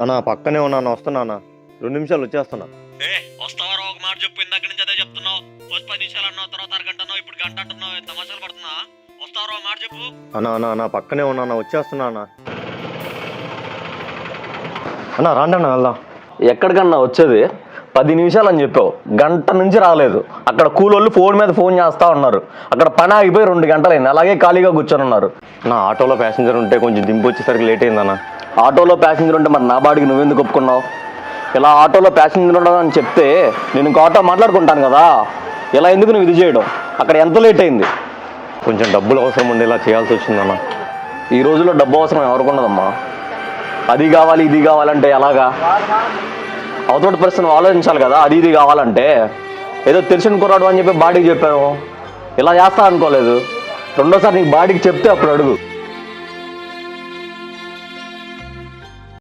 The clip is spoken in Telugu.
అన్నా పక్కనే ఉన్నాను, వస్తున్నా 2 నిమిషాలు వచ్చేస్తున్నా. వస్తావారో ఒక మాట చెప్పు, ఇందాక నుంచి అదే చెప్తున్నావు. ఫస్ట్ 10 నిమిషాలు అన్నావు, తర్వాత అరగంట అన్నావు, ఇప్పుడు గంట అంటున్నావు. తమాషాలు పడుతున్నా. వస్తావారో మాట చెప్పు. అన్నా పక్కనే ఉన్నా, వచ్చేస్తున్నా అన్నా. రాండి అన్న వెళ్దాం. ఎక్కడికన్నా వచ్చేది? 10 నిమిషాలు అని చెప్పావు, గంట నుంచి రాలేదు. అక్కడ కూలోళ్ళు ఫోన్ మీద ఫోన్ చేస్తూ ఉన్నారు. అక్కడ పని ఆగిపోయి 2 గంటలైంది, అలాగే ఖాళీగా కూర్చొని ఉన్నారు. నా ఆటోలో ప్యాసింజర్ ఉంటే కొంచెం దింపు వచ్చేసరికి లేట్ అయిందన్నా. ఆటోలో ప్యాసింజర్ ఉంటే మరి నా బాడికి నువ్వెందుకు ఒప్పుకున్నావు? ఇలా ఆటోలో ప్యాసింజర్ ఉండదు అని చెప్తే నేను ఇంకో ఆటో మాట్లాడుకుంటాను కదా. ఇలా ఎందుకు నువ్వు ఇది చేయడం? అక్కడ ఎంత లేట్ అయింది? కొంచెం డబ్బులు అవసరం ఉండి ఇలా చేయాల్సి వచ్చిందన్నా. ఈ రోజుల్లో డబ్బు అవసరం ఎవరికి ఉండదమ్మా. అది కావాలి ఇది కావాలంటే ఎలాగా? అవతోటి పరిస్థితిని ఆలోచించాలి కదా. అది ఇది కావాలంటే ఏదో తెలిసిన కుర్రాడు అని చెప్పి బాడీకి చెప్పాను, ఇలా చేస్తా అనుకోలేదు. రెండోసారి నీకు బాడీకి చెప్తే అప్పుడు అడుగు.